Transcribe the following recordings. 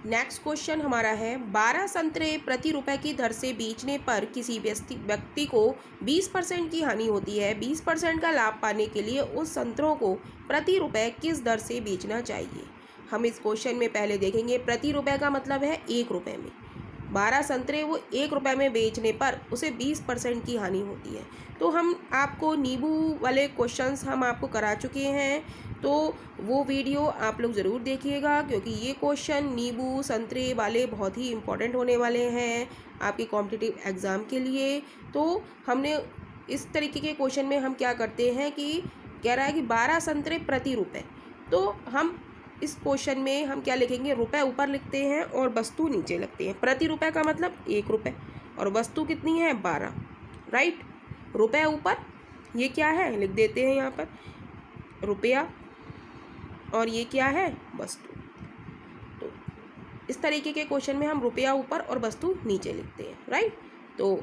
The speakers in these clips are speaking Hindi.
नेक्स्ट क्वेश्चन हमारा है 12 संतरे प्रति रुपए की दर से बेचने पर किसी व्यक्ति को 20% की हानि होती है। 20% का लाभ पाने के लिए उस संतरों को प्रति रुपए किस दर से बेचना चाहिए। हम इस क्वेश्चन में पहले देखेंगे प्रति रुपए का मतलब है 1 रुपये में। 12 संतरे वो 1 रुपये में बेचने पर उसे 20% की हानि होती है। तो हम आपको नींबू वाले क्वेश्चंस हम आपको करा चुके हैं, तो वो वीडियो आप लोग ज़रूर देखिएगा, क्योंकि ये क्वेश्चन नींबू संतरे वाले बहुत ही इम्पोर्टेंट होने वाले हैं आपके कॉम्पिटिटिव एग्ज़ाम के लिए। तो हमने इस तरीके के क्वेश्चन में हम क्या करते हैं कि कह रहा है कि 12 संतरे प्रति रुपये, तो हम इस क्वेश्चन में हम क्या लिखेंगे, रुपए ऊपर लिखते हैं और वस्तु नीचे लिखते हैं। प्रति रुपए का मतलब 1 रुपये और वस्तु कितनी है 12, राइट। रुपए ऊपर, ये क्या है लिख देते हैं यहाँ पर रुपया, और ये क्या है वस्तु। तो इस तरीके के क्वेश्चन में हम रुपया ऊपर और वस्तु नीचे लिखते हैं, राइट। तो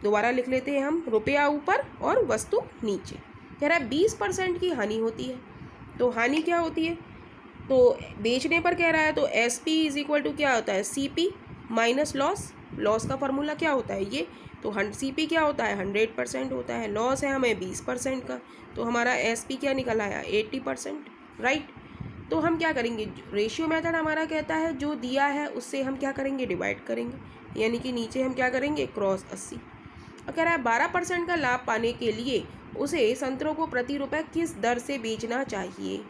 दोबारा लिख लेते हैं हम, रुपया ऊपर और वस्तु नीचे। कह रहा है 20% की हानि होती है। तो हानि क्या होती है, तो बेचने पर कह रहा है, तो SP इज इक्वल टू क्या होता है CP माइनस लॉस। लॉस का फॉर्मूला क्या होता है ये, तो CP क्या होता है 100% होता है। लॉस है हमें 20% का, तो हमारा SP क्या निकल आया 80%, राइट। तो हम क्या करेंगे, रेशियो मेथड हमारा कहता है जो दिया है उससे हम क्या करेंगे डिवाइड करेंगे, यानी कि नीचे हम क्या करेंगे क्रॉस 80। और कह रहा है 12% का लाभ पाने के लिए उसे संतरों को प्रति रुपए किस दर से बेचना चाहिए।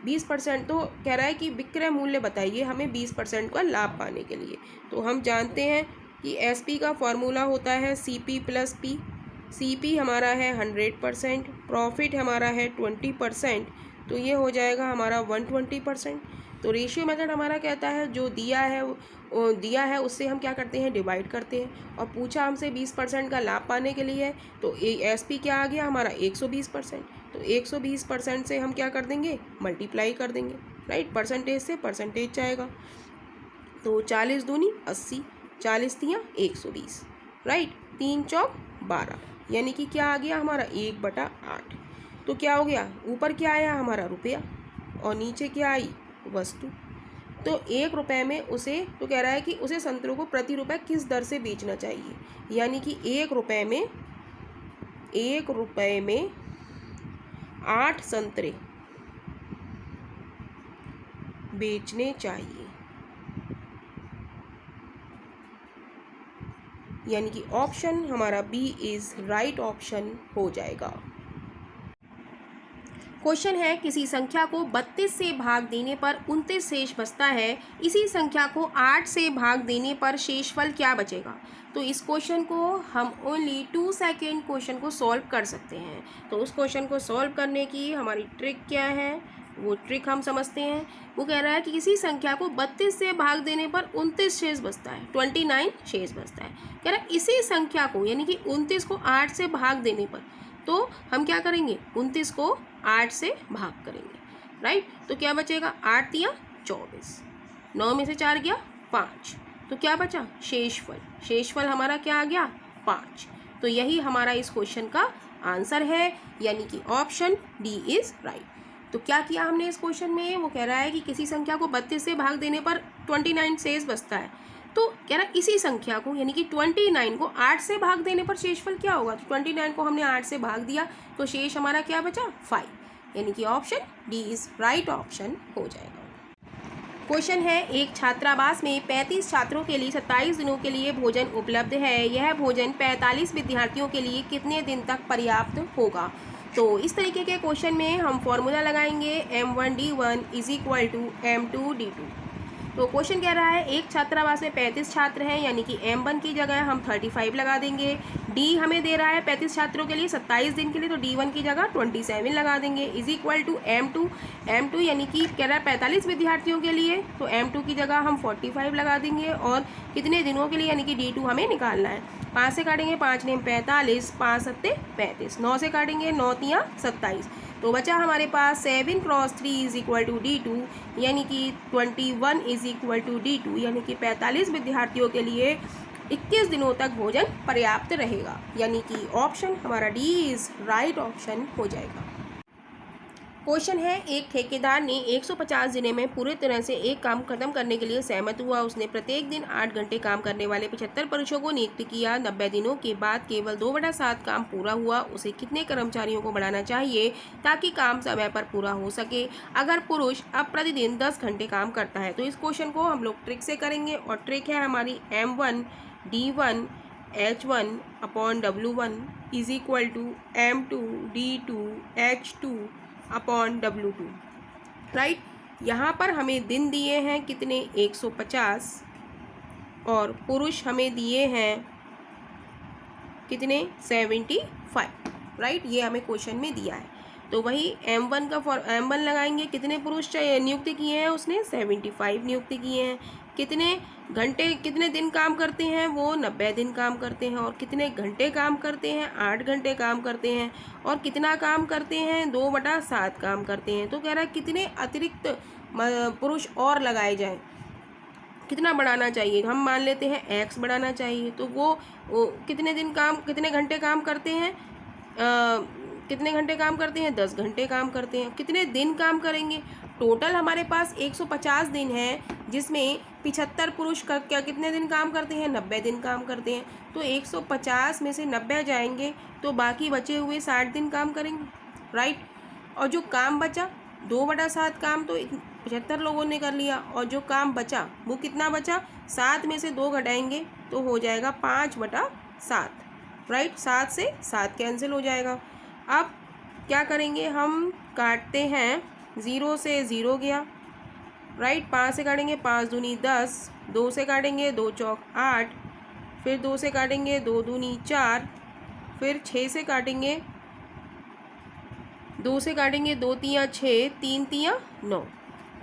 20%, तो कह रहा है कि विक्रय मूल्य बताइए हमें 20% का लाभ पाने के लिए। तो हम जानते हैं कि SP का फॉर्मूला होता है CP प्लस P। CP हमारा है 100%, प्रॉफिट हमारा है 20%, तो ये हो जाएगा हमारा 120%। तो रेशियो मेथड हमारा कहता है जो दिया है उससे हम क्या करते हैं डिवाइड करते हैं, और पूछा हमसे 20% का लाभ पाने के लिए, तो SP क्या आ गया हमारा 120%। तो 120% से हम क्या कर देंगे मल्टीप्लाई कर देंगे, राइट। परसेंटेज से परसेंटेज जाएगा, तो 40 दूनी 80, 40 तियाँ 120, राइट। 3 चौक 12, यानी कि क्या आ गया हमारा 1/8। तो क्या हो गया, ऊपर क्या आया हमारा रुपया और नीचे क्या आई वस्तु। तो 1 रुपये में उसे, तो कह रहा है कि उसे संतरों को प्रति रुपये किस दर से बेचना चाहिए, यानी कि 1 रुपये में 8 संतरे बेचने चाहिए, यानी कि ऑप्शन हमारा B इज राइट ऑप्शन हो जाएगा। क्वेश्चन है किसी संख्या को 32 से भाग देने पर 29 शेष बचता है, इसी संख्या को 8 से भाग देने पर शेषफल क्या बचेगा। तो इस क्वेश्चन को हम ओनली 2 सेकेंड क्वेश्चन को सॉल्व कर सकते हैं। तो उस क्वेश्चन को सॉल्व करने की हमारी ट्रिक क्या है, वो ट्रिक हम समझते हैं। वो कह रहा है कि किसी संख्या को 32 से भाग देने पर 29 शेष बचता है, 29 शेष बचता है। कह रहा है इसी संख्या को, यानी कि 29 को 8 से भाग देने पर, तो हम क्या करेंगे 29 को 8 से भाग करेंगे, राइट। तो क्या बचेगा 8 तियाँ 24, 9 में से 4 गया 5, तो क्या बचा शेषफल। शेषफल हमारा क्या आ गया 5। तो यही हमारा इस क्वेश्चन का आंसर है, यानी कि ऑप्शन D इज राइट। तो क्या किया हमने इस क्वेश्चन में, वो कह रहा है कि किसी संख्या को 32 से भाग देने पर 29 शेष बचता है। तो कह रहा है इसी संख्या को, यानी कि 29 को 8 से भाग देने पर शेषफल क्या होगा। तो 29 को हमने 8 से भाग दिया, तो शेष हमारा क्या बचा 5, यानी कि option D is right option हो जाएगा। क्वेश्चन है एक छात्रावास में 35 छात्रों के लिए 27 दिनों के लिए भोजन उपलब्ध है। यह भोजन 45 विद्यार्थियों के लिए कितने दिन तक पर्याप्त होगा। तो इस तरीके के क्वेश्चन में हम फॉर्मूला लगाएंगे M1D1 is equal to M2D2। तो क्वेश्चन कह रहा है एक छात्रावास में 35 छात्र हैं, यानी कि M1 की जगह हम 35 लगा देंगे। D हमें दे रहा है 35 छात्रों के लिए 27 दिन के लिए, तो D1 की जगह 27 लगा देंगे, इज इक्वल टू M2 यानी कि कह रहा है 45 विद्यार्थियों के लिए, तो M2 की जगह हम 45 लगा देंगे, और कितने दिनों के लिए, यानी कि D2 हमें निकालना है। 5 से काटेंगे 5 ने 45, 5 सत्ते 35, 9 से काटेंगे 9 तियाँ 27, तो बचा हमारे पास 7 cross 3 is equal to D2, यानी कि 21 इज इक्वल टू D2, यानी कि 45 विद्यार्थियों के लिए 21 दिनों तक भोजन पर्याप्त रहेगा, यानी कि ऑप्शन हमारा D इज राइट ऑप्शन हो जाएगा। क्वेश्चन है, एक ठेकेदार ने 150 दिनों में पूरी तरह से एक काम खत्म करने के लिए सहमत हुआ। उसने प्रत्येक दिन 8 घंटे काम करने वाले 75 पुरुषों को नियुक्त किया। 90 दिनों के बाद केवल 2/7 काम पूरा हुआ। उसे कितने कर्मचारियों को बढ़ाना चाहिए ताकि काम समय पर पूरा हो सके? अगर पुरुष अब प्रतिदिन 10 घंटे काम करता है तो इस क्वेश्चन को हम लोग ट्रिक से करेंगे, और ट्रिक है हमारी M1 D1 H1 upon W1 is equal to M2 D2 H2 upon W2। Right, यहाँ पर हमें दिन दिए हैं कितने, 150, और पुरुष हमें दिए हैं कितने, 75। राइट, ये हमें क्वेश्चन में दिया है। तो वही M1 का M1 लगाएंगे, कितने पुरुष नियुक्त किए हैं उसने, 75 नियुक्त किए हैं। कितने घंटे कितने दिन काम करते हैं वो, 90 दिन काम करते हैं। और कितने घंटे काम करते हैं, 8 घंटे काम करते हैं। और कितना काम करते हैं, 2/7 काम करते हैं। तो कह रहा है कितने अतिरिक्त पुरुष और लगाए जाएं, कितना बढ़ाना चाहिए। हम मान लेते हैं X बढ़ाना चाहिए। तो वो कितने घंटे काम करते हैं, कितने घंटे काम करते हैं, 10 घंटे काम करते हैं। कितने दिन काम करेंगे, टोटल हमारे पास 150 दिन है, जिसमें 75 पुरुष का क्या कितने दिन काम करते हैं, 90 दिन काम करते हैं। तो 150 में से 90 जाएंगे तो बाकी बचे हुए 60 दिन काम करेंगे। राइट, और जो काम बचा 2/7 काम तो 75 लोगों ने कर लिया, और जो काम बचा वो कितना बचा, 7 में से 2 घटाएंगे तो हो जाएगा 5/7। राइट, 7 से 7 कैंसिल हो जाएगा। अब क्या करेंगे, हम काटते हैं, 0 से 0 गया। राइट, 5 से काटेंगे, 5 दूनी 10, 2 से काटेंगे, 2 चौक 8, फिर 2 से काटेंगे, 2 दूनी 4, फिर 6 से काटेंगे, 2 से काटेंगे, 2 तियाँ 6, 3 तियाँ 9।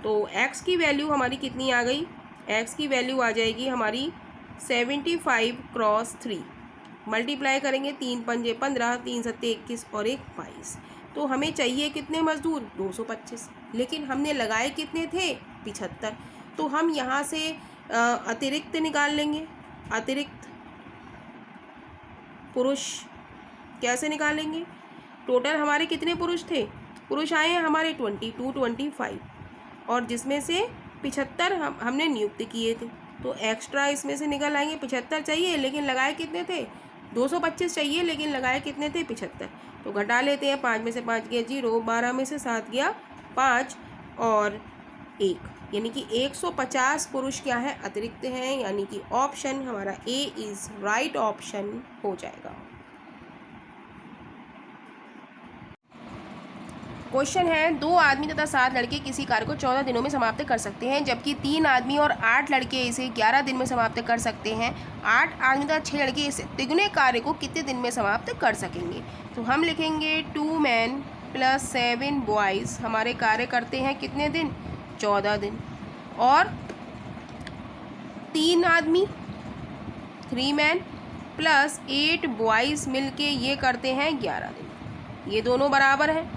तो x की वैल्यू हमारी कितनी आ गई, x की वैल्यू आ जाएगी हमारी 75 क्रॉस 3। मल्टीप्लाई करेंगे, 3 पंजे 15, 3 सत्ते 21 और 1 22। तो हमें चाहिए कितने मजदूर, 225, लेकिन हमने लगाए कितने थे, 75। तो हम यहाँ से अतिरिक्त निकाल लेंगे। अतिरिक्त पुरुष कैसे निकालेंगे, टोटल हमारे कितने पुरुष थे, पुरुष आए हैं हमारे 25, और जिसमें से 75 हमने नियुक्त किए थे। तो एक्स्ट्रा इसमें से निकल आएंगे। 75 चाहिए लेकिन लगाए कितने थे, 225 चाहिए लेकिन लगाए कितने थे, 75। तो घटा लेते हैं, 5 में से 5 गया 0, 12 में से 7 गया 5 और 1, यानी कि 150 पुरुष क्या है, अतिरिक्त हैं। यानी कि ऑप्शन हमारा ए इज़ राइट ऑप्शन हो जाएगा। क्वेश्चन है, 2 आदमी तथा 7 लड़के किसी कार्य को 14 दिनों में समाप्त कर सकते हैं, जबकि 3 आदमी और 8 लड़के इसे 11 दिन में समाप्त कर सकते हैं। 8 आदमी तथा 6 लड़के इस तिगुने कार्य को कितने दिन में समाप्त कर सकेंगे? तो हम लिखेंगे 2 मैन प्लस 7 बॉयज़ हमारे कार्य करते हैं कितने दिन, 14 दिन। और 3 आदमी 3 मैन प्लस 8 बॉयज़ मिलके ये करते हैं 11 दिन। ये दोनों बराबर हैं,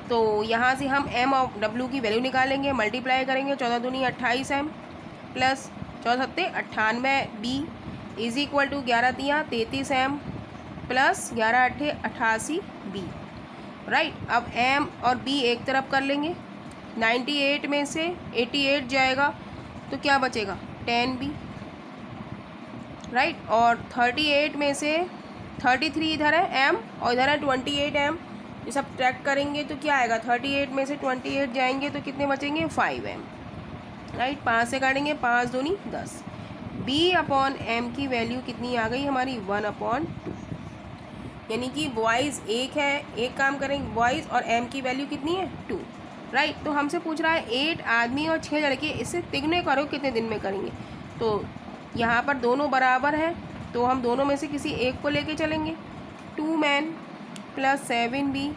तो यहाँ से हम m और w की वैल्यू निकालेंगे, मल्टीप्लाई करेंगे। 14 दूनी 28 m प्लस 14 सत्ते 98 b इज इक्वल टू 11 तियाँ 33 m प्लस 11 अट्ठे 88 b। राइट, अब m और b एक तरफ कर लेंगे। 98 में से 88 जाएगा तो क्या बचेगा, 10b। राइट, और 38 में से 33 इधर है m और इधर है 28 m, ये सब ट्रैक करेंगे तो क्या आएगा, 38 में से 28 जाएंगे तो कितने बचेंगे, 5m। राइट, 5 से काटेंगे, 5 दूनी 10। b अपॉन m की वैल्यू कितनी आ गई हमारी, 1/2, यानी कि बॉयज़ एक है, एक काम करेंगे बॉयज़, और m की वैल्यू कितनी है, 2। राइट, तो हमसे पूछ रहा है 8 आदमी और 6 लड़के इससे तिगुने करो कितने दिन में करेंगे। तो यहाँ पर दोनों बराबर है, तो हम दोनों में से किसी एक को लेके चलेंगे। 2 मैन प्लस 7b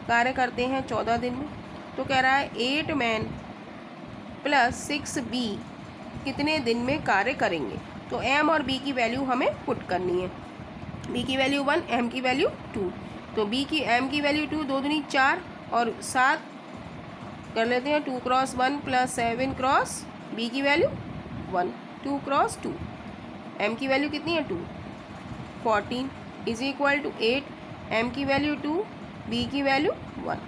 कार्य करते हैं 14 दिन में। तो कह रहा है 8 मैन प्लस 6b कितने दिन में कार्य करेंगे। तो m और b की वैल्यू हमें पुट करनी है। b की वैल्यू 1, m की वैल्यू 2। तो m की वैल्यू 2, 2 दूनी 4 और 7 कर लेते हैं। 2 क्रॉस 1 प्लस 7 क्रॉस b की वैल्यू 1, 2 क्रॉस 2। m की वैल्यू कितनी है, 2, 14 इज इक्वल टू 8, m की वैल्यू 2, b की वैल्यू 1,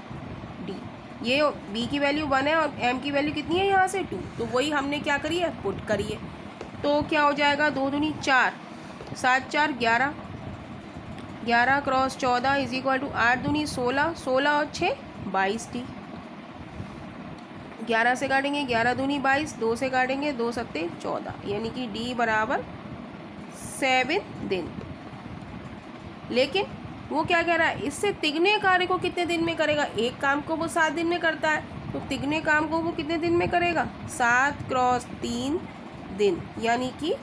d। ये b की वैल्यू 1 है और m की वैल्यू कितनी है यहाँ से 2, तो वही हमने क्या करी है, पुट करी है। तो क्या हो जाएगा, 2 दूनी 4, 7 4 11, 11 क्रॉस 14 इज इक्वल टू 8 दूनी 16, 16 और 6 22t। 11 से काटेंगे 11 दूनी 22, 2 से काटेंगे 2 सत्ते 14, यानी कि d बराबर 7 दिन। लेकिन वो क्या कह रहा है, इससे तिगने कार्य को कितने दिन में करेगा, एक काम को वो 7 दिन में करता है, तो तिगने काम को वो कितने दिन में करेगा, 7 क्रॉस 3 दिन, यानी कि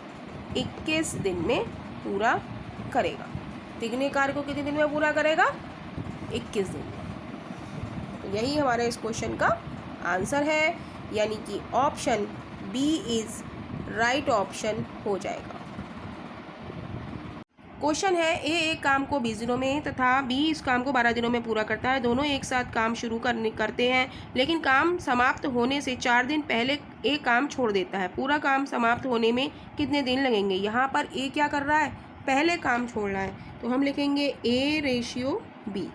21 दिन में पूरा करेगा। तिगने कार्य को कितने दिन में पूरा करेगा, 21 दिन में। तो यही हमारे इस क्वेश्चन का आंसर है, यानी कि option B is right option हो जाएगा। क्वेश्चन है, ए एक काम को 20 दिनों में तथा बी इस काम को 12 दिनों में पूरा करता है। दोनों एक साथ काम शुरू करते हैं, लेकिन काम समाप्त होने से 4 दिन पहले ए काम छोड़ देता है। पूरा काम समाप्त होने में कितने दिन लगेंगे। यहाँ पर ए क्या कर रहा है, पहले काम छोड़ रहा है, तो हम लिखेंगे ए रेशियो बी,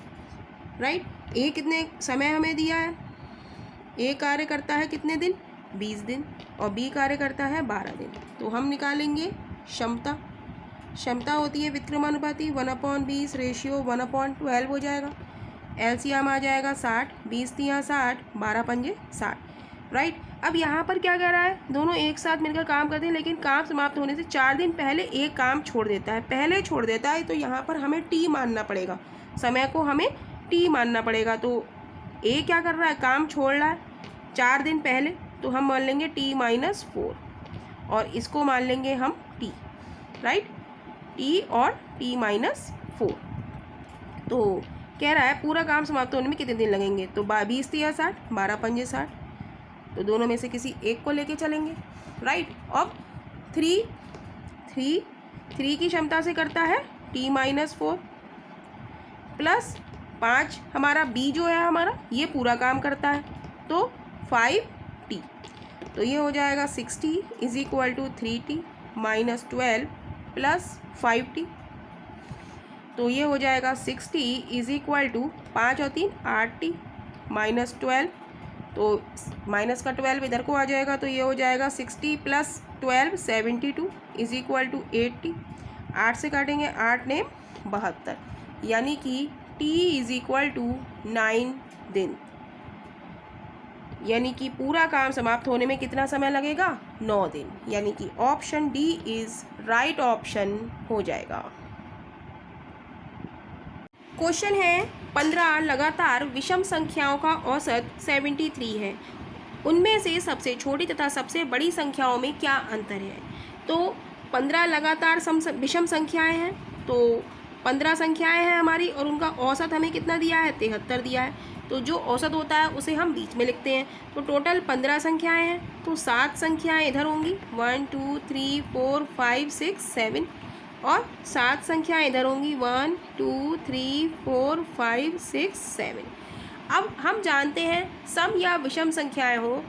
राइट। ए कितने समय हमें दिया है, ए कार्य करता है कितने दिन, 20 दिन, और बी कार्य करता है 12 दिन। तो हम निकालेंगे क्षमता। क्षमता होती है विक्रमानुपाती, 1/20 रेशियो 1/12 हो जाएगा। एलसीएम आ जाएगा 60, 20 तिया 60, 12 पंजे 60, राइट। अब यहाँ पर क्या कह रहा है, दोनों एक साथ मिलकर काम करते हैं, लेकिन काम समाप्त होने से 4 दिन पहले एक काम छोड़ देता है, पहले छोड़ देता है, तो यहाँ पर हमें टी मानना पड़ेगा, समय को हमें टी मानना पड़ेगा। तो ए क्या कर रहा है, काम छोड़ रहा है 4 दिन पहले, तो हम मान लेंगे t-4 और इसको मान लेंगे हम टी, राइट, टी और t-4। तो कह रहा है पूरा काम समाप्त होने में कितने दिन लगेंगे, तो 20 तिया 60, 12 पंजे 60, तो दोनों में से किसी एक को लेके चलेंगे, राइट। अब 3 की क्षमता से करता है t-4 प्लस 5 हमारा बी जो है हमारा ये पूरा काम करता है, तो 5t, तो ये हो जाएगा 60 is equal to 3t minus 12 plus 5t, तो ये हो जाएगा 60 इज इक्वल टू 5 और 3 8t माइनस 12, तो माइनस का 12 इधर को आ जाएगा, तो ये हो जाएगा 60 plus 12 72 is equal to 8t। 8 से काटेंगे 8 ने 72, यानी कि t इज इक्वल टू 9 दिन, यानी कि पूरा काम समाप्त होने में कितना समय लगेगा, 9 दिन, यानी कि option D is right option हो जाएगा। क्वेश्चन है, 15 लगातार विषम संख्याओं का औसत 73 है, उनमें से सबसे छोटी तथा सबसे बड़ी संख्याओं में क्या अंतर है। तो 15 लगातार विषम संख्याएं हैं, तो 15 संख्याएं हैं हमारी और उनका औसत हमें कितना दिया है, 73 दिया है, तो जो औसत होता है उसे हम बीच में लिखते हैं। तो टोटल 15 संख्याएं हैं, तो 7 संख्याएं इधर होंगी, 1 2 3 4 5 6 7, और 7 संख्याएं इधर होंगी, 1 2 3 4 5 6 7। अब हम जानते हैं सम या विषम संख्याएं हो,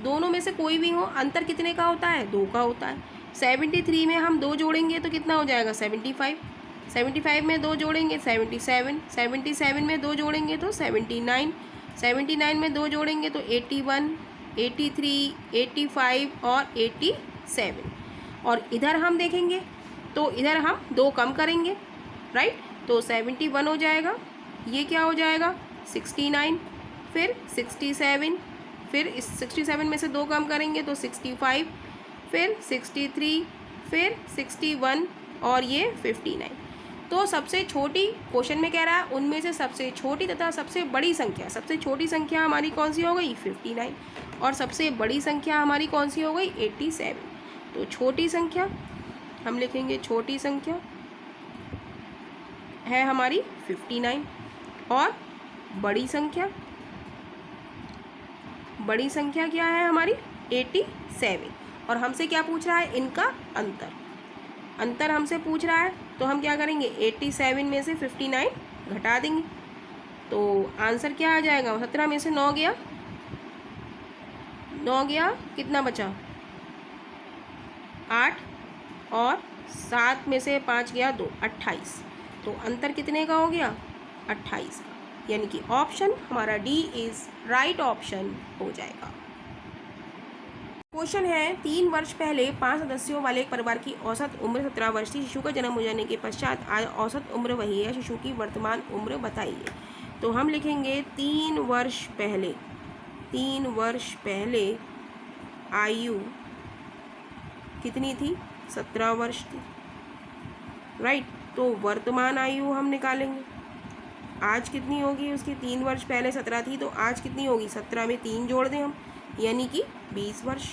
दोनों में से कोई भी हो, अंतर कितने का होता है, 2 का होता है। 73 में हम 2 जोड़ेंगे तो कितना हो जाएगा, 75, 75 में 2 जोड़ेंगे 77, 77 में 2 जोड़ेंगे तो 79, 79 में 2 जोड़ेंगे तो 81, 83, 85 और 87। और इधर हम देखेंगे तो इधर हम 2 कम करेंगे, राइट, तो 71 हो जाएगा, ये क्या हो जाएगा 69, फिर 67, फिर इस 67 में से 2 कम करेंगे तो 65, फिर 63, फिर 61 और ये 59। तो सबसे छोटी, क्वेश्चन में कह रहा है उनमें से सबसे छोटी तथा सबसे बड़ी संख्या, सबसे छोटी संख्या हमारी कौन सी हो गई 59 और सबसे बड़ी संख्या हमारी कौन सी हो गई 87। तो छोटी संख्या हम लिखेंगे, छोटी संख्या है हमारी 59 और बड़ी संख्या क्या है हमारी 87। और हमसे क्या पूछ रहा है, इनका अंतर हमसे पूछ रहा है, तो हम क्या करेंगे 87 में से 59 घटा देंगे, तो आंसर क्या आ जाएगा, 17 में से 9 गया, कितना बचा 8, और 7 में से 5 गया 2, 28। तो अंतर कितने का हो गया 28 का। यानी कि ऑप्शन हमारा डी इज राइट ऑप्शन हो जाएगा। क्वेश्चन है 3 वर्ष पहले 5 सदस्यों वाले एक परिवार की औसत उम्र 17 वर्ष थी। शिशु का जन्म हो जाने के पश्चात आज औसत उम्र वही है। शिशु की वर्तमान उम्र बताइए। तो हम लिखेंगे 3 वर्ष पहले आयु कितनी थी? 17 वर्ष थी, राइट। तो वर्तमान आयु हम निकालेंगे, आज कितनी होगी उसकी? 3 वर्ष पहले 17 थी, तो आज कितनी होगी? 17 में 3 जोड़ दें हम, यानी कि 20 वर्ष,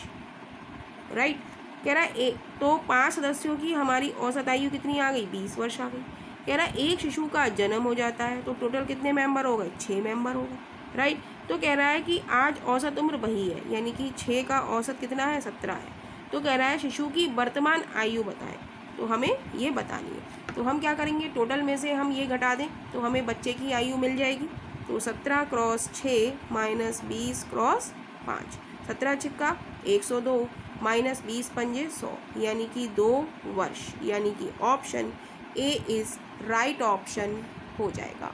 राइट। कह रहा है तो 5 सदस्यों की हमारी औसत आयु कितनी आ गई? 20 वर्ष आ गई। कह रहा है एक शिशु का जन्म हो जाता है, तो टोटल कितने मेंबर हो गए? 6 मेंबर हो गए, राइट। तो कह रहा है कि आज औसत उम्र वही है, यानी कि 6 का औसत कितना है? 17 है। तो कह रहा है शिशु की वर्तमान आयु बताएं, तो हमें ये बतानी है। तो हम क्या करेंगे, टोटल में से हम ये घटा दें तो हमें बच्चे की आयु मिल जाएगी। तो 17 क्रॉस 6 माइनस 20 क्रॉस 5, 17 छिक्का 102 माइनस 20 पंजे 100, यानी कि 2 वर्ष, यानी कि option A is right option हो जाएगा।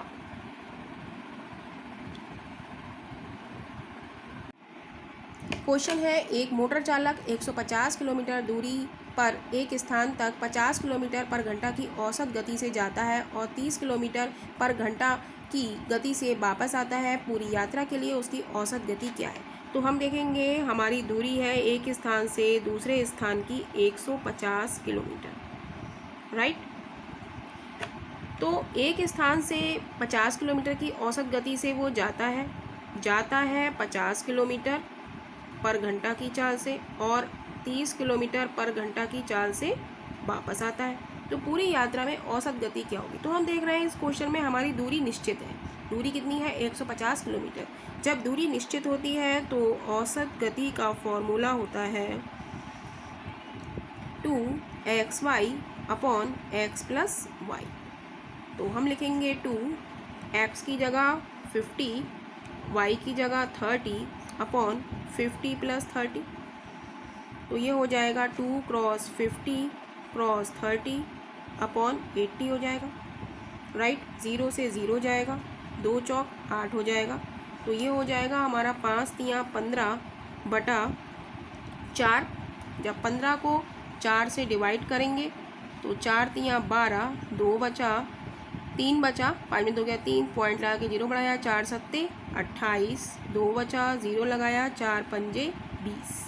क्वेश्चन है एक मोटर चालक 150 किलोमीटर दूरी पर एक स्थान तक 50 किलोमीटर पर घंटा की औसत गति से जाता है और 30 किलोमीटर पर घंटा की गति से वापस आता है। पूरी यात्रा के लिए उसकी औसत गति क्या है? तो हम देखेंगे हमारी दूरी है एक स्थान से दूसरे स्थान की 150 किलोमीटर, राइट। तो एक स्थान से 50 किलोमीटर की औसत गति से वो जाता है 50 किलोमीटर पर घंटा की चाल से और 30 किलोमीटर पर घंटा की चाल से वापस आता है। तो पूरी यात्रा में औसत गति क्या होगी? तो हम देख रहे हैं इस क्वेश्चन में हमारी दूरी निश्चित है। दूरी कितनी है? 150 किलोमीटर। जब दूरी निश्चित होती है तो औसत गति का फॉर्मूला होता है 2xy upon x plus Y. तो हम लिखेंगे 2x की जगह 50, y की जगह 30 अपॉन 50 प्लस 30। तो ये हो जाएगा 2 क्रॉस 50 क्रॉस 30 अपॉन 80 हो जाएगा, राइट। 0 से 0 जाएगा, 2 चौक 8 हो जाएगा। तो ये हो जाएगा हमारा 5 तियाँ 15 बटा 4। जब 15 को 4 से डिवाइड करेंगे तो 4 तियाँ 12, 2 बचा 3 बचा, 5 में 2 गया 3, पॉइंट लगा के 0 बढ़ाया, 4 सत्ते 28, 2 बचा 0 लगाया, 4 पंजे 20।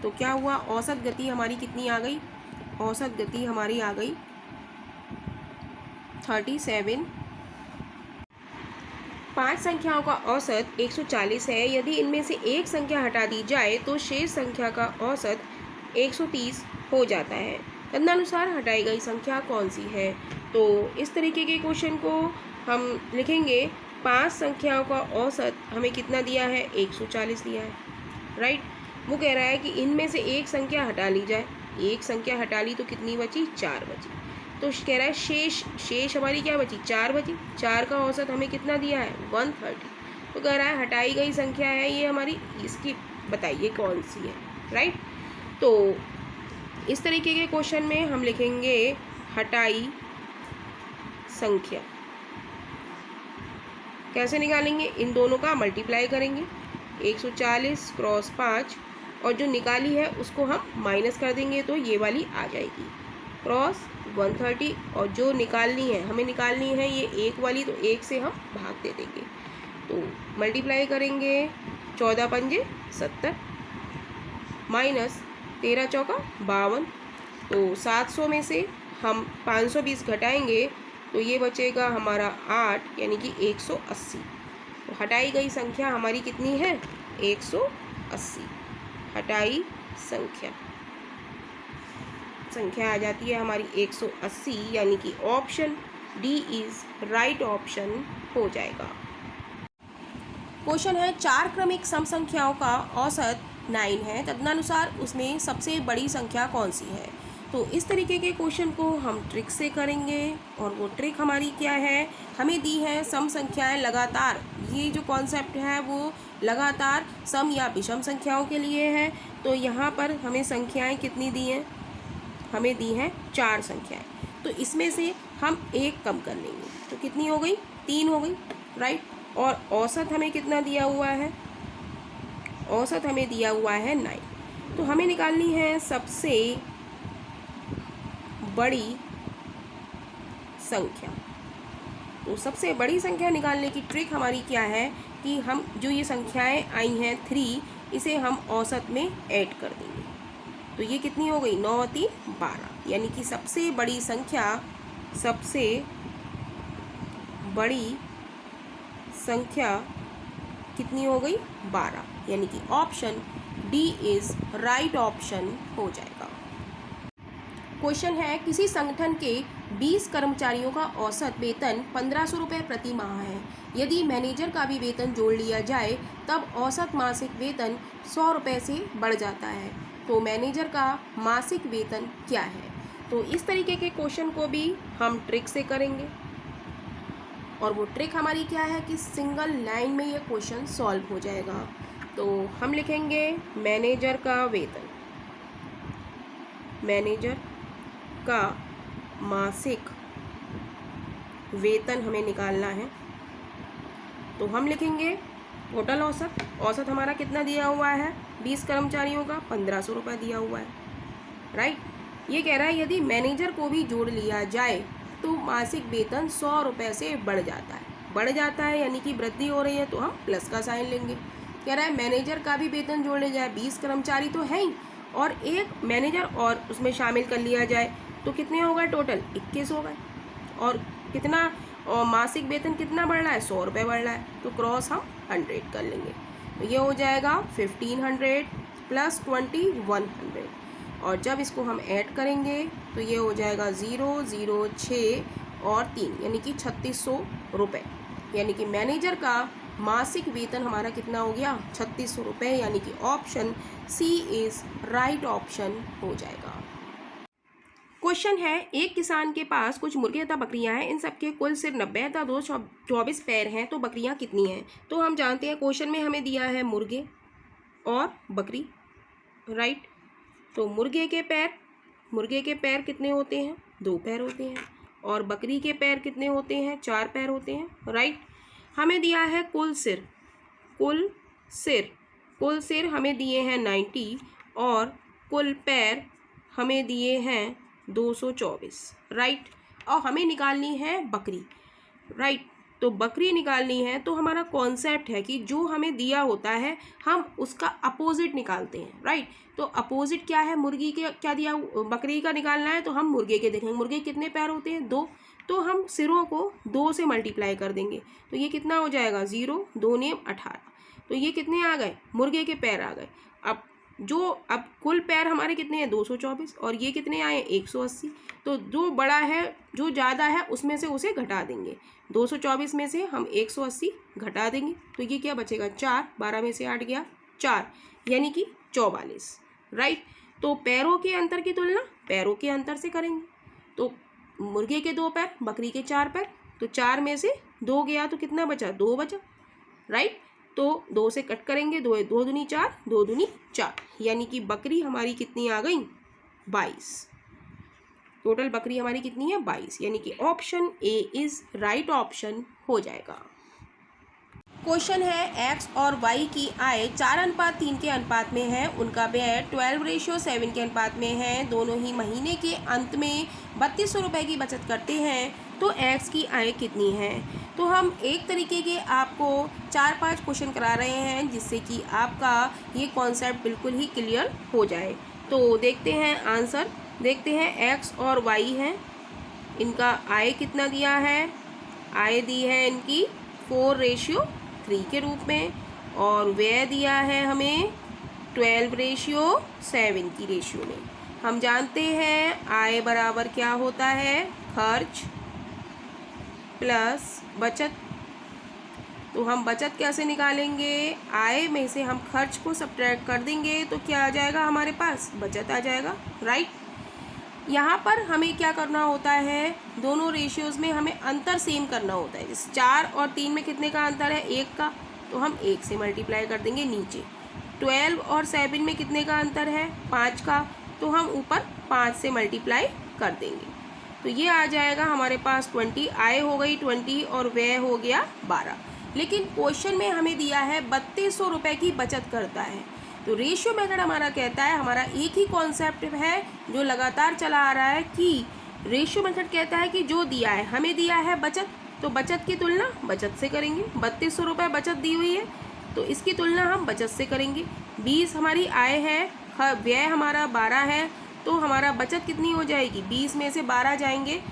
तो क्या हुआ? औसत गति हमारी कितनी आ गई? औसत गति हमारी आ गई 37। 5 संख्याओं का औसत 140 है। यदि इनमें से एक संख्या हटा दी जाए तो शेष संख्या का औसत 130 हो जाता है। तदनुसार हटाई गई संख्या कौन सी है? तो इस तरीके के क्वेश्चन को हम लिखेंगे 5 संख्याओं का औसत हमें कितना दिया है? 140 दिया है, राइट। वो कह रहा है कि इनमें से एक संख्या हटा ली जाए। एक संख्या हटा ली तो कितनी बची? 4 बची। तो कह रहा है शेष हमारी क्या बची? 4 बची। 4 का औसत हमें कितना दिया है? 130। तो कह रहा है हटाई गई संख्या है ये हमारी, इसकी बताइए कौन सी है, राइट। तो इस तरीके के क्वेश्चन में हम लिखेंगे हटाई संख्या। कैसे निकालेंगे? इन दोनों का मल्टीप्लाई करेंगे, 140 क्रॉस 5, और जो निकाली है उसको हम माइनस कर देंगे तो ये वाली आ जाएगी क्रॉस 130। और जो निकालनी है हमें निकालनी है ये एक वाली, तो 1 से हम भाग दे देंगे। तो मल्टीप्लाई करेंगे 14 पंजे 70 माइनस 13 चौका 52। तो 700 में से हम 520 घटाएंगे तो ये बचेगा हमारा 8, यानी कि 180। तो हटाई गई संख्या हमारी कितनी है? 180। हटाई संख्या आ जाती है हमारी 180, यानी कि option D is right option हो जाएगा। क्वेश्चन है 4 क्रमिक सम संख्याओं का औसत 9 है। तदनुसार उसमें सबसे बड़ी संख्या कौन सी है? तो इस तरीके के क्वेश्चन को हम ट्रिक से करेंगे, और वो ट्रिक हमारी क्या है? हमें दी है सम संख्याएं लगातार। ये जो कॉन्सेप्ट है वो लगातार सम या विषम संख्याओं के लिए है। तो यहाँ पर हमें संख्याएं कितनी दी हैं? हमें दी हैं 4 संख्याएं। तो इसमें से हम एक कम कर लेंगे, तो कितनी हो गई? 3 हो गई, राइट। और औसत हमें कितना दिया हुआ है, औसत हमें दिया हुआ है 9। तो हमें निकालनी है सबसे बड़ी संख्या। तो सबसे बड़ी संख्या निकालने की ट्रिक हमारी क्या है कि हम जो ये संख्याएं आई हैं 3, इसे हम औसत में ऐड कर देंगे। तो ये कितनी हो गई, 9 और 3 12, यानी कि सबसे बड़ी संख्या, सबसे बड़ी संख्या कितनी हो गई, 12, यानी कि option D is right option हो जाएगा। क्वेश्चन है, किसी संगठन के 20 कर्मचारियों का औसत वेतन 1500 रुपये प्रति माह है। यदि मैनेजर का भी वेतन जोड़ लिया जाए तब औसत मासिक वेतन 100 रुपये से बढ़ जाता है। तो मैनेजर का मासिक वेतन क्या है। तो इस तरीके के क्वेश्चन को भी हम ट्रिक से करेंगे, और वो ट्रिक हमारी क्या है कि सिंगल लाइन में ये क्वेश्चन सॉल्व हो जाएगा। तो हम लिखेंगे मैनेजर का वेतन, मैनेजर का मासिक वेतन हमें निकालना है। तो हम लिखेंगे टोटल औसत, औसत हमारा कितना दिया हुआ है, 20 कर्मचारियों का 1500 रुपये दिया हुआ है, राइट। ये कह रहा है यदि मैनेजर को भी जोड़ लिया जाए तो मासिक वेतन 100 रुपये से बढ़ जाता है, बढ़ जाता है यानी कि वृद्धि हो रही है, तो हम प्लस का साइन लेंगे। कह रहा है मैनेजर का भी वेतन जोड़ लिया जाए, 20 कर्मचारी तो है ही, और एक मैनेजर और उसमें शामिल कर लिया जाए तो कितने हो गए, टोटल 21 हो गए। और कितना, और मासिक वेतन कितना बढ़ रहा है, 100 रुपये बढ़ रहा है, तो क्रॉस हम 100 कर लेंगे। तो ये हो जाएगा 1500 प्लस 2100, और जब इसको हम ऐड करेंगे तो ये हो जाएगा 0 0 6 और 3, यानी कि 3600 रुपये। यानी कि मैनेजर का मासिक वेतन हमारा कितना हो गया, 3600 रुपये, यानी कि option C is right option हो जाएगा। क्वेश्चन है, एक किसान के पास कुछ मुर्गे तथा बकरियां हैं, इन सबके कुल सिर्फ 90 तथा 224 पैर हैं, तो बकरियां कितनी हैं। तो हम जानते हैं क्वेश्चन में हमें दिया है मुर्गे और बकरी, राइट। तो मुर्गे के पैर कितने होते हैं, 2 पैर होते हैं, और बकरी के पैर कितने होते हैं, 4 पैर होते हैं, राइट। हमें दिया है कुल सिर हमें दिए हैं 90, और कुल पैर हमें दिए हैं 224, राइट। और हमें निकालनी है बकरी, राइट। तो बकरी निकालनी है, तो हमारा कॉन्सेप्ट है कि जो हमें दिया होता है हम उसका अपोजिट निकालते हैं, राइट। तो अपोजिट क्या है, मुर्गी के क्या दिया, बकरी का निकालना है, तो हम मुर्गे के देखेंगे, मुर्गे कितने पैर होते हैं, 2, तो हम सिरों को 2 से मल्टीप्लाई कर देंगे, तो ये कितना हो जाएगा, 0 2 9 18। तो ये कितने आ गए, मुर्गे के पैर आ गए। अब कुल पैर हमारे कितने हैं, 224, और ये कितने आए, 180। तो जो बड़ा है, जो ज़्यादा है, उसमें से उसे घटा देंगे, 224 में से हम 180 घटा देंगे, तो ये क्या बचेगा, 4, 12 में से 8 गया 4, यानी कि 44, राइट। तो पैरों के अंतर की तुलना पैरों के अंतर से करेंगे। तो मुर्गे के 2 पैर, बकरी के 4 पैर, तो 4 में से 2 गया तो कितना बचा, 2 बचा, राइट। तो 2 से कट करेंगे, 2 दूनी 4, 2 दूनी 4, यानी कि बकरी हमारी कितनी आ गई, 22। टोटल बकरी हमारी कितनी है, 22, यानी कि option A is right option हो जाएगा। क्वेश्चन है, एक्स और वाई की आय 4:3 के अनुपात में है, उनका व्यय 12:7 के अनुपात में है, दोनों ही महीने के अंत में 3200 रुपये की बचत करते हैं, तो एक्स की आय कितनी है। तो हम एक तरीके के आपको 4-5 क्वेश्चन करा रहे हैं जिससे कि आपका ये कॉन्सेप्ट बिल्कुल ही क्लियर हो जाए। तो देखते हैं आंसर, देखते हैं एक्स और वाई हैं, इनका आय कितना दिया है, आय दी है इनकी 4:3 के रूप में, और व्यय दिया है हमें 12:7 की रेशियो में। हम जानते हैं आय बराबर क्या होता है, खर्च प्लस बचत। तो हम बचत कैसे निकालेंगे, आय में से हम खर्च को सब्ट्रैक्ट कर देंगे तो क्या आ जाएगा, हमारे पास बचत आ जाएगा, राइट। यहाँ पर हमें क्या करना होता है, दोनों रेशियोज़ में हमें अंतर सेम करना होता है। जैसे 4 और 3 में कितने का अंतर है, 1 का, तो हम 1 से मल्टीप्लाई कर देंगे नीचे। 12 और 7 में कितने का अंतर है, 5 का, तो हम ऊपर 5 से मल्टीप्लाई कर देंगे। तो ये आ जाएगा हमारे पास 20, आय हो गई 20 और व्यय हो गया 12। लेकिन क्वेश्चन में हमें दिया है 3200 रुपये की बचत करता है। तो रेशियो मेथड हमारा कहता है, हमारा एक ही कॉन्सेप्ट है जो लगातार चला आ रहा है कि रेशियो मेथड कहता है कि जो दिया है, हमें दिया है बचत, तो बचत की तुलना बचत से करेंगे। 3200 रुपये बचत दी हुई है तो इसकी तुलना हम बचत से करेंगे। 20 हमारी आय है, व्यय हमारा 12 है, तो हमारा बचत कितनी हो जाएगी, 20 में से 12 जाएंगे,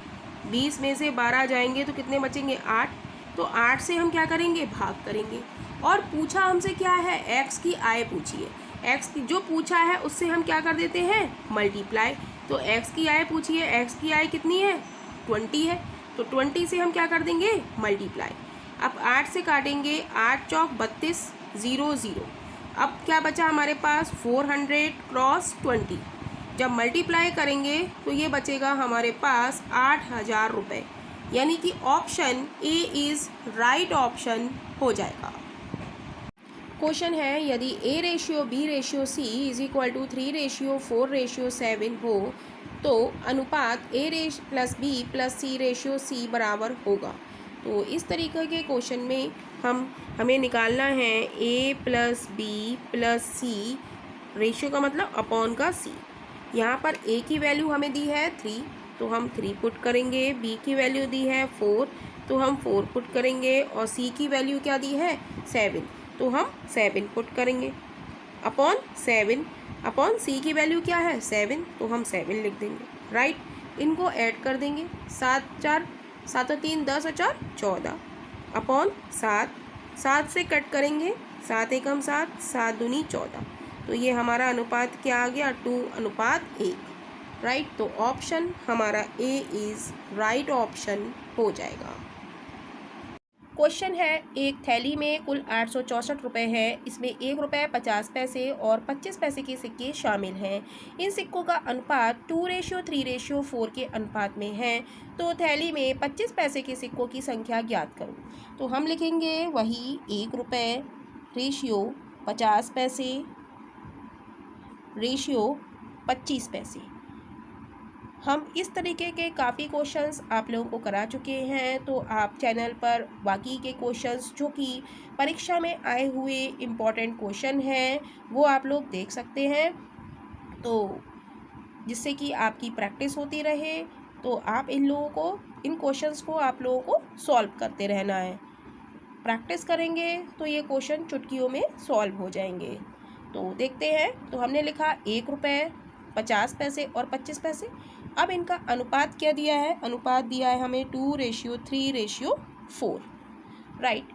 20 में से 12 जाएंगे तो कितने बचेंगे, 8। तो 8 से हम क्या करेंगे, भाग करेंगे। और पूछा हमसे क्या है, x की आय पूछी है, x की जो पूछा है उससे हम क्या कर देते हैं, मल्टीप्लाई। तो x की आय पूछी है, x की आय कितनी है, 20 है, तो 20 से हम क्या कर देंगे, मल्टीप्लाई। अब 8 से काटेंगे, 8 चौक 32, 0 0। अब क्या बचा हमारे पास, 400 क्रॉस 20। जब मल्टीप्लाई करेंगे तो ये बचेगा हमारे पास 8000 रुपये, यानी कि option A is right option हो जाएगा। क्वेश्चन है, यदि A ratio B ratio C is equal to 3:4:7 हो तो अनुपात A plus B plus C ratio C बराबर होगा। तो इस तरीके के क्वेश्चन में हमें निकालना है A plus B plus C, ratio का मतलब अपॉन का C। यहाँ पर A की वैल्यू हमें दी है 3, तो हम 3 पुट करेंगे। B की वैल्यू दी है 4, तो हम 4 पुट करेंगे। और C की वैल्यू क्या दी है, 7, तो हम 7 पुट करेंगे। अपॉन 7, अपॉन C की वैल्यू क्या है, 7, तो हम 7 लिख देंगे। राइट, इनको ऐड कर देंगे, 7 और 3 10 और 4 14, अपॉन 7 से कट करेंगे, 7 एकम 7, 7 दूनी 14। तो ये हमारा अनुपात क्या आ गया, 2:1। राइट, तो ऑप्शन हमारा ए इज़ राइट ऑप्शन हो जाएगा। क्वेश्चन है, एक थैली में कुल 864 रुपये है, इसमें 1 रुपये 50 पैसे और 25 पैसे के सिक्के शामिल हैं। इन सिक्कों का अनुपात 2:3:4 के अनुपात में है, तो थैली में 25 पैसे के सिक्कों की संख्या ज्ञात करो। तो हम लिखेंगे वही 1 रुपये रेशियो 50 पैसे रेशियो 25 पैसे। हम इस तरीके के काफ़ी क्वेश्चंस आप लोगों को करा चुके हैं, तो आप चैनल पर बाकी के क्वेश्चंस जो कि परीक्षा में आए हुए इम्पॉर्टेंट क्वेश्चन हैं वो आप लोग देख सकते हैं, तो जिससे कि आपकी प्रैक्टिस होती रहे। तो आप इन क्वेश्चंस को आप लोगों को सॉल्व करते रहना है। प्रैक्टिस करेंगे तो ये क्वेश्चन चुटकियों में सॉल्व हो जाएंगे। तो देखते हैं, तो हमने लिखा 1 रुपये 50 पैसे और 25 पैसे। अब इनका अनुपात क्या दिया है, अनुपात दिया है हमें 2:3:4। राइट,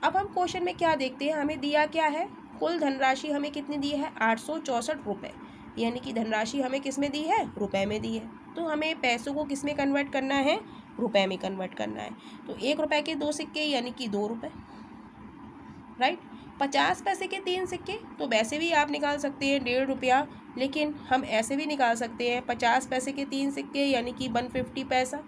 अब हम क्वेश्चन में क्या देखते हैं, हमें दिया क्या है, कुल धनराशि हमें कितनी दी है, 864 रुपये, यानी कि धनराशि हमें किस में दी है, रुपए में दी है। तो हमें पैसों को किस में कन्वर्ट करना है, रुपए में कन्वर्ट करना है। तो 1 रुपये के 2 सिक्के यानी कि 2 रुपये। राइट, 50 पैसे के 3 सिक्के, तो वैसे भी आप निकाल सकते हैं 1.5 रुपया, लेकिन हम ऐसे भी निकाल सकते हैं 50 पैसे के 3 सिक्के यानी कि 150 पैसा।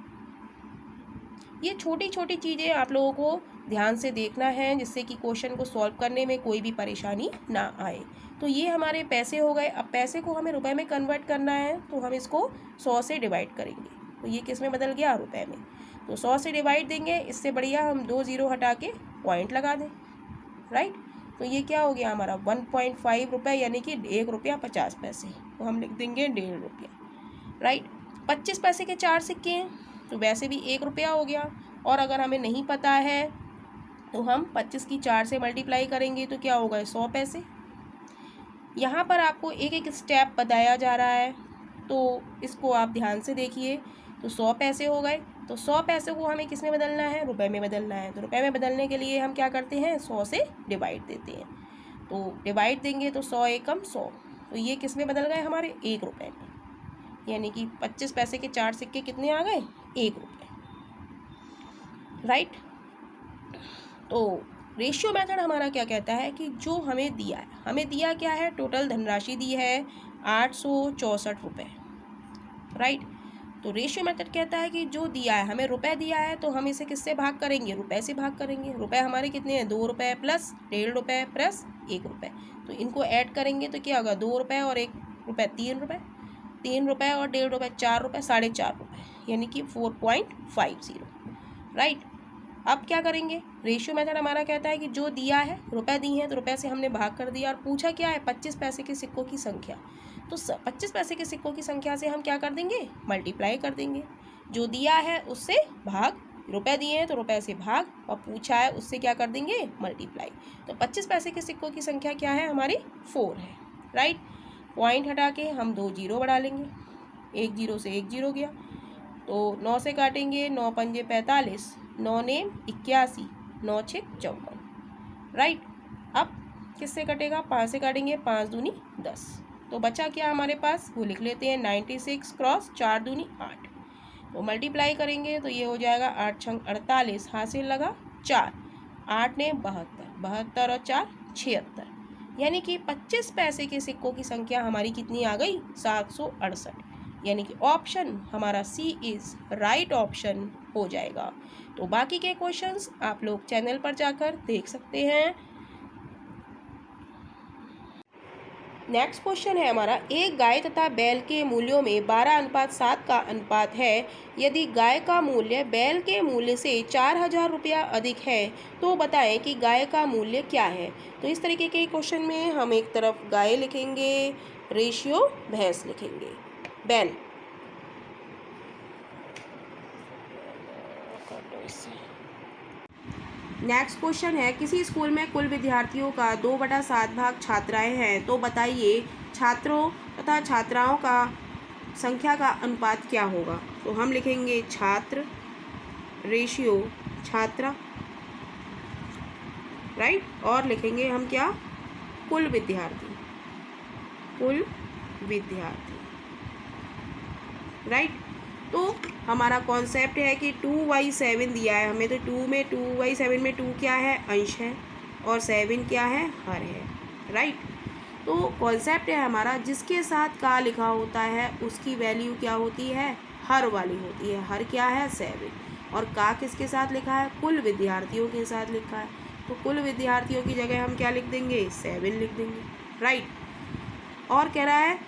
ये छोटी छोटी चीज़ें आप लोगों को ध्यान से देखना है, जिससे कि क्वेश्चन को सॉल्व करने में कोई भी परेशानी ना आए। तो ये हमारे पैसे हो गए। अब पैसे को हमें रुपए में कन्वर्ट करना है, तो हम इसको 100 से डिवाइड करेंगे। तो ये किस में बदल गया, रुपए में। तो 100 से डिवाइड देंगे, इससे बढ़िया हम 2 ज़ीरो हटा के पॉइंट लगा दें। राइट, तो ये क्या हो गया हमारा 1.5 रुपये, यानी कि 1 रुपया 50 पैसे, तो हम लिख देंगे 1.5 रुपया। राइट, 25 पैसे के 4 सिक्के हैं, तो वैसे भी 1 रुपया हो गया। और अगर हमें नहीं पता है तो हम 25 की 4 से मल्टीप्लाई करेंगे तो क्या होगा, 100 पैसे। यहाँ पर आपको एक एक स्टेप बताया जा रहा है, तो इसको आप ध्यान से देखिए। तो 100 पैसे हो गए, तो 100 पैसे को हमें किस में बदलना है, रुपए में बदलना है। तो रुपए में बदलने के लिए हम क्या करते हैं, 100 से डिवाइड देते हैं। तो डिवाइड देंगे तो 100 एकम 100, तो ये किस में बदल गए हमारे, 1 रुपये में, यानी कि 25 पैसे के 4 सिक्के कितने आ गए, 1 रुपये। राइट, तो रेशियो मेथड हमारा क्या कहता है कि जो हमें दिया है, हमें दिया क्या है, टोटल धनराशि दी है 864 रुपये। राइट, तो रेशियो मेथड कहता है कि जो दिया है, हमें रुपए दिया है, तो हम इसे किससे भाग करेंगे, रुपए से भाग करेंगे। रुपए हमारे कितने हैं, 2 रुपये प्लस 1.5 रुपये प्लस 1 रुपये, तो इनको ऐड करेंगे तो क्या होगा, 2 रुपये और 1 रुपये 3 रुपये, 3 रुपये और 1.5 रुपये 4 रुपये, 4.5 रुपये, यानी कि 4.50, राइट। अब क्या करेंगे, रेशियो मेथड हमारा कहता है कि जो दिया है, रुपए दिए हैं तो रुपए से हमने भाग कर दिया, और पूछा क्या है, 25 पैसे के सिक्कों की संख्या। तो 25 पैसे के सिक्कों की संख्या से हम क्या कर देंगे, मल्टीप्लाई कर देंगे। जो दिया है उससे भाग, रुपए दिए हैं तो रुपए से भाग, और पूछा है उससे क्या कर देंगे, मल्टीप्लाई। तो 25 पैसे के सिक्कों की संख्या क्या है हमारी, 4 है, राइट। पॉइंट हटा के हम 2 जीरो बढ़ा लेंगे, 1 जीरो से 1 जीरो गया, तो 9 से काटेंगे, 9 पंजे 45, 9 नेम 81, 9 छः 54, राइट। अब किससे कटेगा, 5 से काटेंगे, 5 दूनी 10, तो बचा क्या हमारे पास, वो लिख लेते हैं 96 क्रॉस 4 दूनी 8, तो मल्टीप्लाई करेंगे तो ये हो जाएगा 8 छंग 48, हासिल लगा 4, 8 ने 72, 72 और 4 76, यानी कि 25 पैसे के सिक्कों की संख्या हमारी कितनी आ गई, 768, यानी कि ऑप्शन हमारा सी इज़ राइट ऑप्शन हो जाएगा। तो बाकी के क्वेश्चंस आप लोग चैनल पर जाकर देख सकते हैं। नेक्स्ट क्वेश्चन है हमारा, एक गाय तथा बैल के मूल्यों में 12:7 का अनुपात है। यदि गाय का मूल्य बैल के मूल्य से 4000 रुपया अधिक है तो बताएं कि गाय का मूल्य क्या है। तो इस तरीके के क्वेश्चन में हम एक तरफ गाय लिखेंगे, रेशियो भैंस लिखेंगे, बैल। नेक्स्ट क्वेश्चन है, किसी स्कूल में कुल विद्यार्थियों का 2/7 भाग छात्राएं हैं, तो बताइए छात्रों तथा छात्राओं का संख्या का अनुपात क्या होगा। तो हम लिखेंगे छात्र रेशियो छात्रा, राइट, और लिखेंगे हम क्या, कुल विद्यार्थी, कुल विद्यार्थी, राइट। तो हमारा कॉन्सेप्ट है कि 2/7 दिया है हमें, तो 2/7 में 2 क्या है, अंश है, और 7 क्या है, हर है, राइट। तो कॉन्सेप्ट है हमारा, जिसके साथ का लिखा होता है उसकी वैल्यू क्या होती है, हर वाली होती है। हर क्या है, 7, और का किसके साथ लिखा है, कुल विद्यार्थियों के साथ लिखा है, तो कुल विद्यार्थियों की जगह हम क्या लिख देंगे, 7 लिख देंगे, राइट। और कह रहा है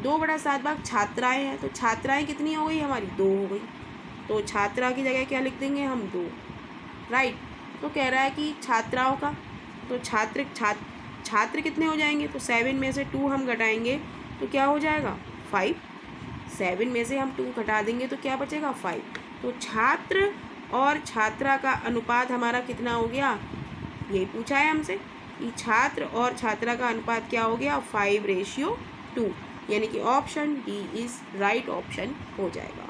2/7 भाग छात्राएं हैं, तो छात्राएं कितनी हो गई हमारी, 2 हो गई, तो छात्रा की जगह क्या लिख देंगे हम, 2, राइट। तो कह रहा है कि छात्राओं का, तो छात्र कितने हो जाएंगे, तो 7 में से 2 हम घटाएंगे तो क्या हो जाएगा, 5, 7 में से हम 2 घटा देंगे तो क्या बचेगा, 5। तो छात्र और छात्रा का अनुपात हमारा कितना हो गया, यही पूछा है हमसे कि छात्र और छात्रा का अनुपात क्या हो गया, 5:2, यानी कि option D is right option हो जाएगा।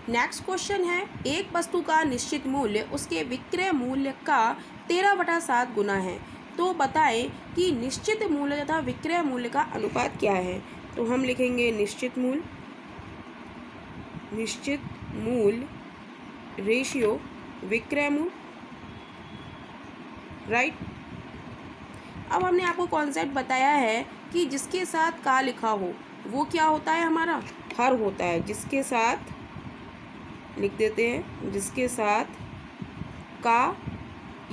नेक्स्ट क्वेश्चन है, एक वस्तु का निश्चित मूल्य उसके विक्रय मूल्य का 13/7 गुना है, तो बताएं कि निश्चित मूल्य तथा विक्रय मूल्य का अनुपात क्या है। तो हम लिखेंगे निश्चित मूल्य रेशियो विक्रय मूल्य, राइट। अब हमने आपको कॉन्सेप्ट बताया है कि जिसके साथ का लिखा हो वो क्या होता है हमारा, हर होता है। जिसके साथ लिख देते हैं, जिसके साथ का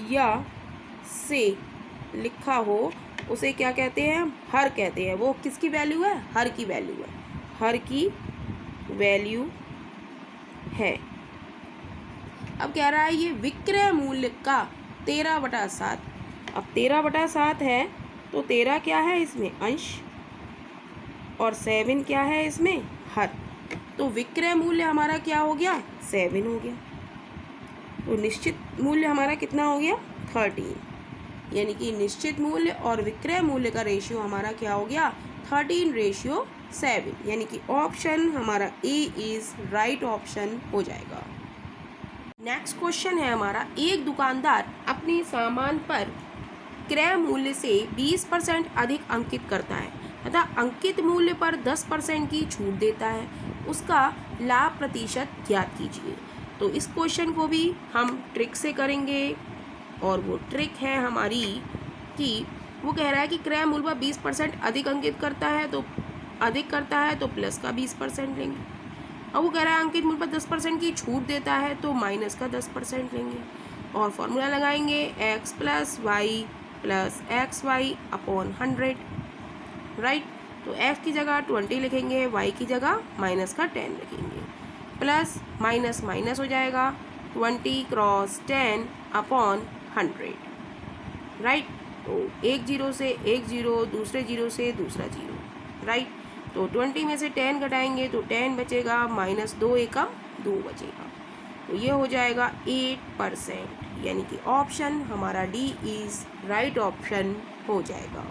या से लिखा हो उसे क्या कहते हैं, हर कहते हैं। वो किसकी वैल्यू है, हर की वैल्यू है, हर की वैल्यू है। अब कह रहा है ये विक्रय मूल्य का 13/7, अब 13/7 है तो 13 क्या है इसमें, अंश, और 7 क्या है इसमें, हर। तो विक्रय मूल्य हमारा क्या हो गया, 7 हो गया। तो निश्चित मूल्य हमारा कितना हो गया, 13, यानी कि निश्चित मूल्य और विक्रय मूल्य का रेशियो हमारा क्या हो गया, 13:7, यानी कि ऑप्शन हमारा ए इज राइट ऑप्शन हो जाएगा। नेक्स्ट क्वेश्चन है हमारा, एक दुकानदार अपने सामान पर क्रय मूल्य से 20% अधिक अंकित करता है तथा अंकित मूल्य पर 10% की छूट देता है, उसका लाभ प्रतिशत ज्ञात कीजिए। तो इस क्वेश्चन को भी हम ट्रिक से करेंगे, और वो ट्रिक है हमारी कि वो कह रहा है कि क्रय मूल्य पर 20% अधिक अंकित करता है, तो प्लस का 20% लेंगे। अब वो कह रहा है अंकित मूल्य पर 10% की छूट देता है, तो माइनस का 10% लेंगे, और फॉर्मूला लगाएंगे x + y + xy/100, राइट। तो f की जगह 20 लिखेंगे, y की जगह -10 लिखेंगे। प्लस माइनस माइनस हो जाएगा, 20 क्रॉस 10 अपॉन 100, राइट। तो एक जीरो से एक जीरो, दूसरे जीरो से दूसरा जीरो, राइट। तो 20 में से 10 घटाएंगे तो 10 बचेगा, माइनस 2 एकम 2 बचेगा। तो ये हो जाएगा 8%, यानी कि ऑप्शन हमारा डी इज़ राइट ऑप्शन हो जाएगा।